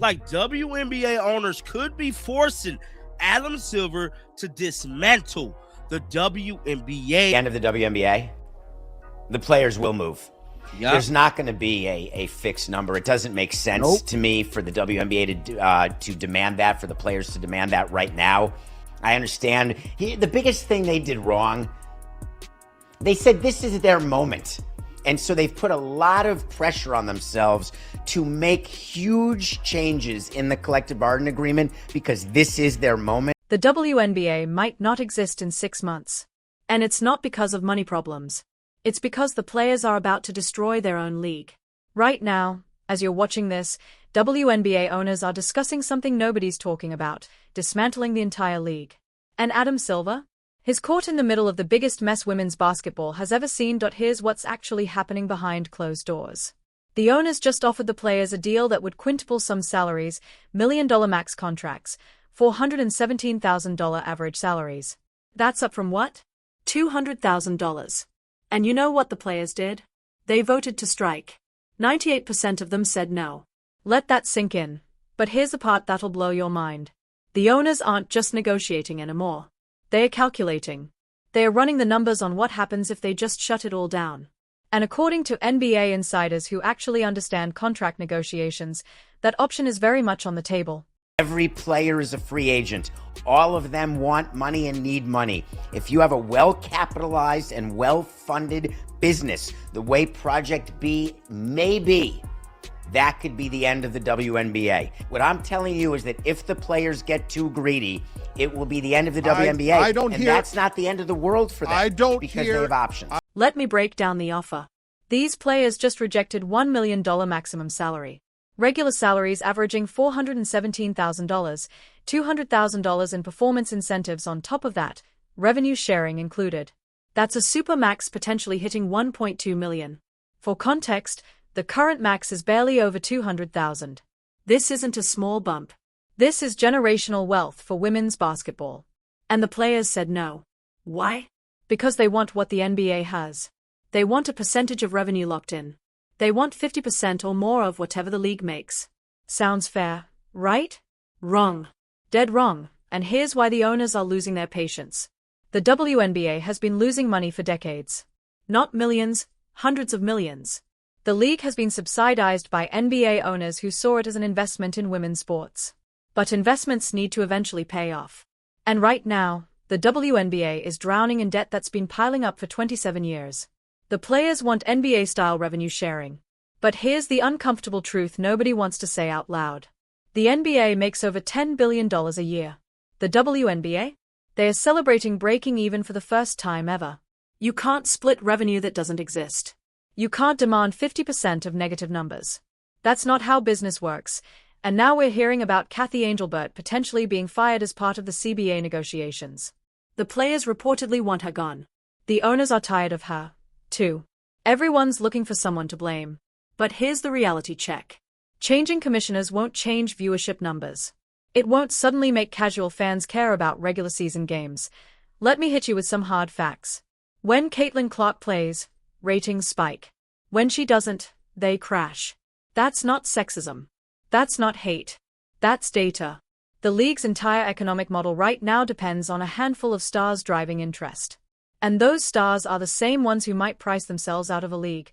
Like WNBA owners could be forcing Adam Silver to dismantle the WNBA. End of the WNBA, the players will move. Yep. There's not going to be a fixed number. It doesn't make sense to me for the WNBA to demand that, for the players to demand that right now. I understand. The biggest thing they did wrong, they said this is their moment. And so they've put a lot of pressure on themselves to make huge changes in the collective bargaining agreement because this is their moment. The WNBA might not exist in 6 months. And it's not because of money problems. It's because the players are about to destroy their own league. Right now, as you're watching this, WNBA owners are discussing something nobody's talking about, dismantling the entire league. And Adam Silver? He's caught in the middle of the biggest mess women's basketball has ever seen. Here's what's actually happening behind closed doors. The owners just offered the players a deal that would quintuple some salaries, $1 million max contracts, $417,000 average salaries. That's up from what? $200,000. And you know what the players did? They voted to strike. 98% of them said no. Let that sink in. But here's the part that'll blow your mind. The owners aren't just negotiating anymore. They are calculating. They are running the numbers on what happens if they just shut it all down. And according to NBA insiders who actually understand contract negotiations, that option is very much on the table. Every player is a free agent. All of them want money and need money. If you have a well-capitalized and well-funded business, the way Project B may be, that could be the end of the WNBA. What I'm telling you is that if the players get too greedy, it will be the end of the WNBA. And that's not the end of the world for them. Because they have options. Let me break down the offer. These players just rejected $1 million maximum salary. Regular salaries averaging $417,000, $200,000 in performance incentives on top of that, revenue sharing included. That's a super max potentially hitting $1.2 million. For context, the current max is barely over $200,000. This isn't a small bump. This is generational wealth for women's basketball. And the players said no. Why? Because they want what the NBA has. They want a percentage of revenue locked in. They want 50% or more of whatever the league makes. Sounds fair, right? Wrong. Dead wrong. And here's why the owners are losing their patience. The WNBA has been losing money for decades. Not millions, hundreds of millions. The league has been subsidized by NBA owners who saw it as an investment in women's sports. But investments need to eventually pay off. And right now, the WNBA is drowning in debt that's been piling up for 27 years. The players want NBA-style revenue sharing. But here's the uncomfortable truth nobody wants to say out loud. The NBA makes over $10 billion a year. The WNBA? They are celebrating breaking even for the first time ever. You can't split revenue that doesn't exist. You can't demand 50% of negative numbers. That's not how business works. And now we're hearing about Kathy Angelbert potentially being fired as part of the CBA negotiations. The players reportedly want her gone. The owners are tired of her, too. Everyone's looking for someone to blame. But here's the reality check. Changing commissioners won't change viewership numbers. It won't suddenly make casual fans care about regular season games. Let me hit you with some hard facts. When Caitlin Clark plays, ratings spike. When she doesn't, they crash. That's not sexism. That's not hate. That's data. The league's entire economic model right now depends on a handful of stars driving interest. And those stars are the same ones who might price themselves out of a league.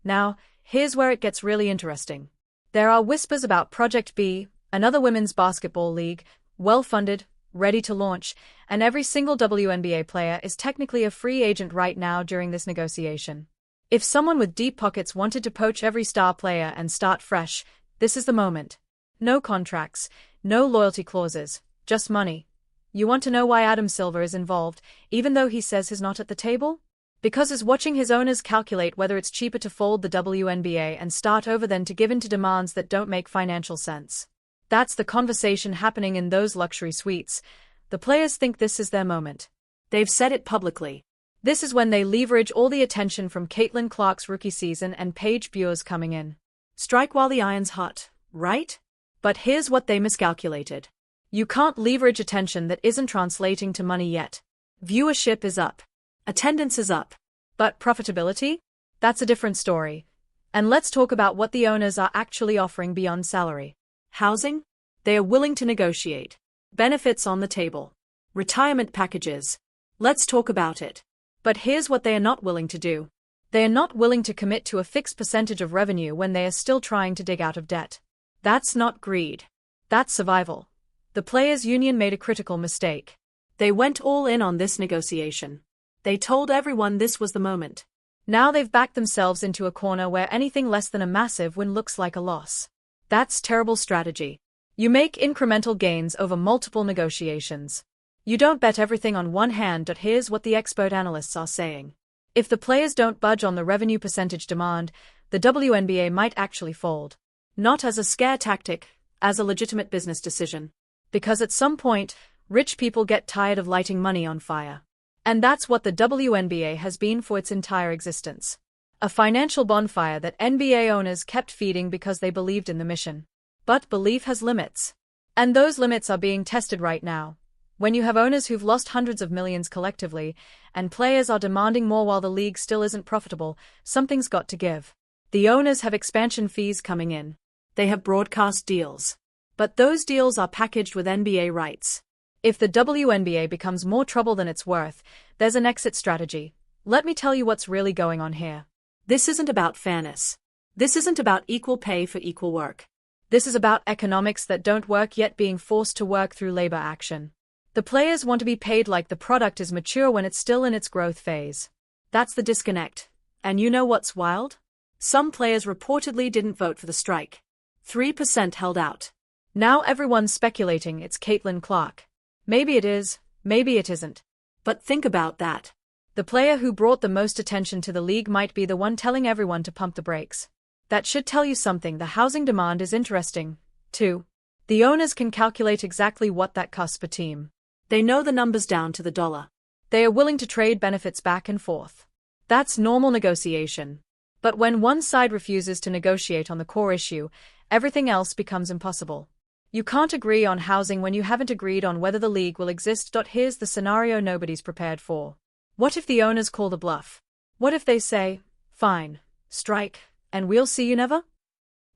Now, here's where it gets really interesting. There are whispers about Project B, another women's basketball league, well-funded, ready to launch, and every single WNBA player is technically a free agent right now during this negotiation. If someone with deep pockets wanted to poach every star player and start fresh, this is the moment. No contracts, no loyalty clauses, just money. You want to know why Adam Silver is involved, even though he says he's not at the table? Because he's watching his owners calculate whether it's cheaper to fold the WNBA and start over than to give in to demands that don't make financial sense. That's the conversation happening in those luxury suites. The players think this is their moment. They've said it publicly. This is when they leverage all the attention from Caitlin Clark's rookie season and Paige Buehr's coming in. Strike while the iron's hot, right? But here's what they miscalculated. You can't leverage attention that isn't translating to money yet. Viewership is up. Attendance is up. But profitability? That's a different story. And let's talk about what the owners are actually offering beyond salary. Housing? They are willing to negotiate. Benefits on the table. Retirement packages. Let's talk about it. But here's what they are not willing to do. They are not willing to commit to a fixed percentage of revenue when they are still trying to dig out of debt. That's not greed. That's survival. The players' union made a critical mistake. They went all in on this negotiation. They told everyone this was the moment. Now they've backed themselves into a corner where anything less than a massive win looks like a loss. That's terrible strategy. You make incremental gains over multiple negotiations. You don't bet everything on one hand. Here's what the expert analysts are saying. If the players don't budge on the revenue percentage demand, the WNBA might actually fold. Not as a scare tactic, as a legitimate business decision. Because at some point, rich people get tired of lighting money on fire. And that's what the WNBA has been for its entire existence. A financial bonfire that NBA owners kept feeding because they believed in the mission. But belief has limits. And those limits are being tested right now. When you have owners who've lost hundreds of millions collectively, and players are demanding more while the league still isn't profitable, something's got to give. The owners have expansion fees coming in. They have broadcast deals. But those deals are packaged with NBA rights. If the WNBA becomes more trouble than it's worth, there's an exit strategy. Let me tell you what's really going on here. This isn't about fairness. This isn't about equal pay for equal work. This is about economics that don't work yet being forced to work through labor action. The players want to be paid like the product is mature when it's still in its growth phase. That's the disconnect. And you know what's wild? Some players reportedly didn't vote for the strike. 3% held out. Now everyone's speculating it's Caitlin Clark. Maybe it is, maybe it isn't. But think about that. The player who brought the most attention to the league might be the one telling everyone to pump the brakes. That should tell you something. The housing demand is interesting, too. The owners can calculate exactly what that costs per team. They know the numbers down to the dollar. They are willing to trade benefits back and forth. That's normal negotiation. But when one side refuses to negotiate on the core issue, everything else becomes impossible. You can't agree on housing when you haven't agreed on whether the league will exist. Here's the scenario nobody's prepared for. What if the owners call the bluff? What if they say, fine, strike, and we'll see you never?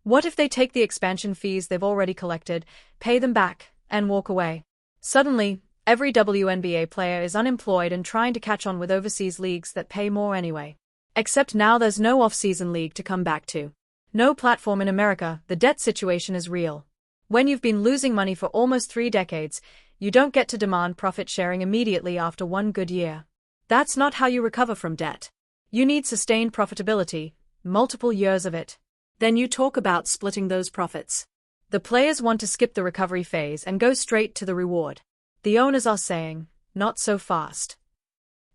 What if they take the expansion fees they've already collected, pay them back, and walk away? Suddenly, every WNBA player is unemployed and trying to catch on with overseas leagues that pay more anyway. Except now there's no off-season league to come back to. No platform in America. The debt situation is real. When you've been losing money for almost 3 decades, you don't get to demand profit sharing immediately after one good year. That's not how you recover from debt. You need sustained profitability, multiple years of it. Then you talk about splitting those profits. The players want to skip the recovery phase and go straight to the reward. The owners are saying, not so fast.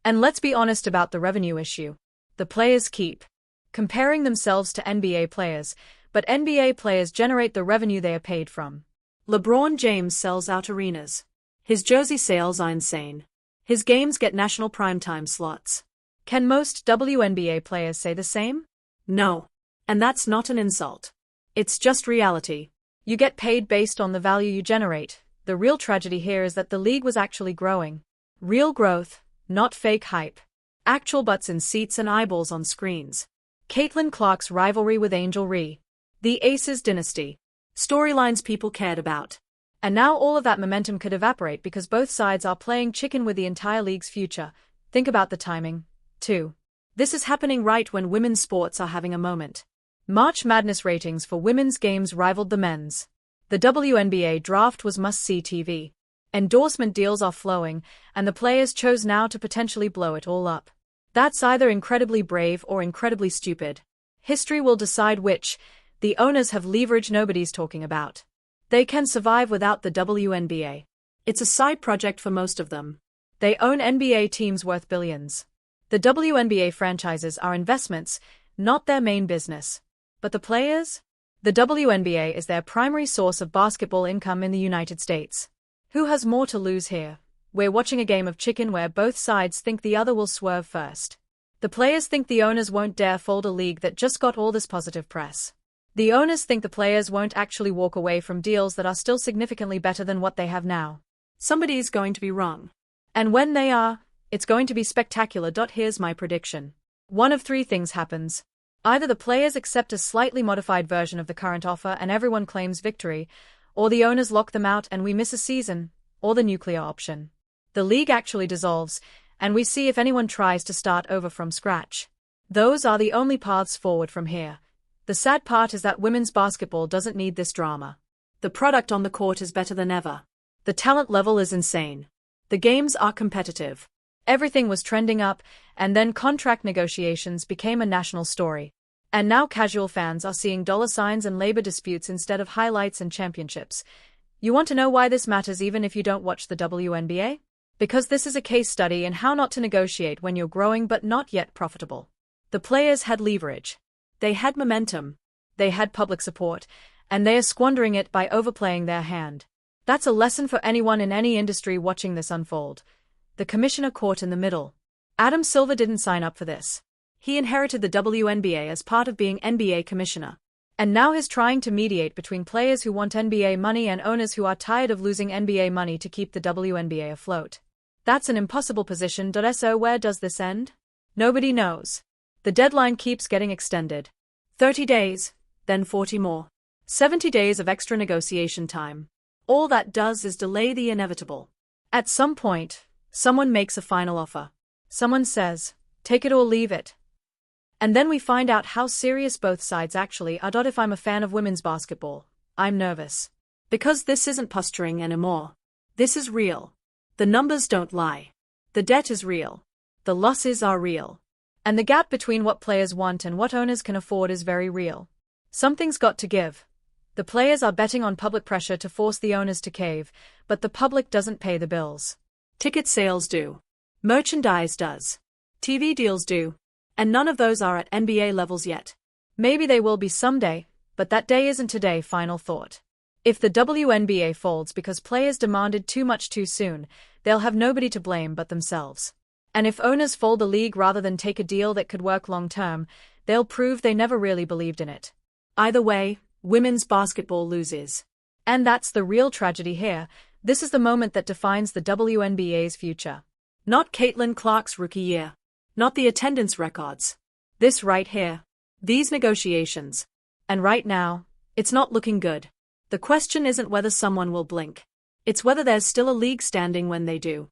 And let's be honest about the revenue issue. The players keep comparing themselves to NBA players, but NBA players generate the revenue they are paid from. LeBron James sells out arenas. His jersey sales are insane. His games get national primetime slots. Can most WNBA players say the same? No. And that's not an insult. It's just reality. You get paid based on the value you generate. The real tragedy here is that the league was actually growing. Real growth, not fake hype. Actual butts in seats and eyeballs on screens. Caitlin Clark's rivalry with Angel Ree. The Aces dynasty. Storylines people cared about. And now all of that momentum could evaporate because both sides are playing chicken with the entire league's future. Think about the timing, too. This is happening right when women's sports are having a moment. March Madness ratings for women's games rivaled the men's. The WNBA draft was must-see TV. Endorsement deals are flowing, and the players chose now to potentially blow it all up. That's either incredibly brave or incredibly stupid. History will decide which. The owners have leverage nobody's talking about. They can survive without the WNBA. It's a side project for most of them. They own NBA teams worth billions. The WNBA franchises are investments, not their main business. But the players? The WNBA is their primary source of basketball income in the United States. Who has more to lose here? We're watching a game of chicken where both sides think the other will swerve first. The players think the owners won't dare fold a league that just got all this positive press. The owners think the players won't actually walk away from deals that are still significantly better than what they have now. Somebody's going to be wrong. And when they are, it's going to be spectacular. Here's my prediction. One of 3 things happens. Either the players accept a slightly modified version of the current offer and everyone claims victory, or the owners lock them out and we miss a season, or the nuclear option. The league actually dissolves, and we see if anyone tries to start over from scratch. Those are the only paths forward from here. The sad part is that women's basketball doesn't need this drama. The product on the court is better than ever. The talent level is insane. The games are competitive. Everything was trending up, and then contract negotiations became a national story. And now casual fans are seeing dollar signs and labor disputes instead of highlights and championships. You want to know why this matters even if you don't watch the WNBA? Because this is a case study in how not to negotiate when you're growing but not yet profitable. The players had leverage. They had momentum. They had public support, and they are squandering it by overplaying their hand. That's a lesson for anyone in any industry watching this unfold. The commissioner caught in the middle. Adam Silver didn't sign up for this. He inherited the WNBA as part of being NBA commissioner. And now he's trying to mediate between players who want NBA money and owners who are tired of losing NBA money to keep the WNBA afloat. That's an impossible position. So where does this end? Nobody knows. The deadline keeps getting extended. 30 days, then 40 more. 70 days of extra negotiation time. All that does is delay the inevitable. At some point, someone makes a final offer. Someone says, take it or leave it. And then we find out how serious both sides actually are. If I'm a fan of women's basketball, I'm nervous. Because this isn't posturing anymore. This is real. The numbers don't lie. The debt is real. The losses are real. And the gap between what players want and what owners can afford is very real. Something's got to give. The players are betting on public pressure to force the owners to cave, but the public doesn't pay the bills. Ticket sales do. Merchandise does. TV deals do. And none of those are at NBA levels yet. Maybe they will be someday, but that day isn't today. Final thought. If the WNBA folds because players demanded too much too soon, they'll have nobody to blame but themselves. And if owners fold the league rather than take a deal that could work long term, they'll prove they never really believed in it. Either way, women's basketball loses. And that's the real tragedy here. This is the moment that defines the WNBA's future. Not Caitlin Clark's rookie year. Not the attendance records. This right here. These negotiations. And right now, it's not looking good. The question isn't whether someone will blink. It's whether there's still a league standing when they do.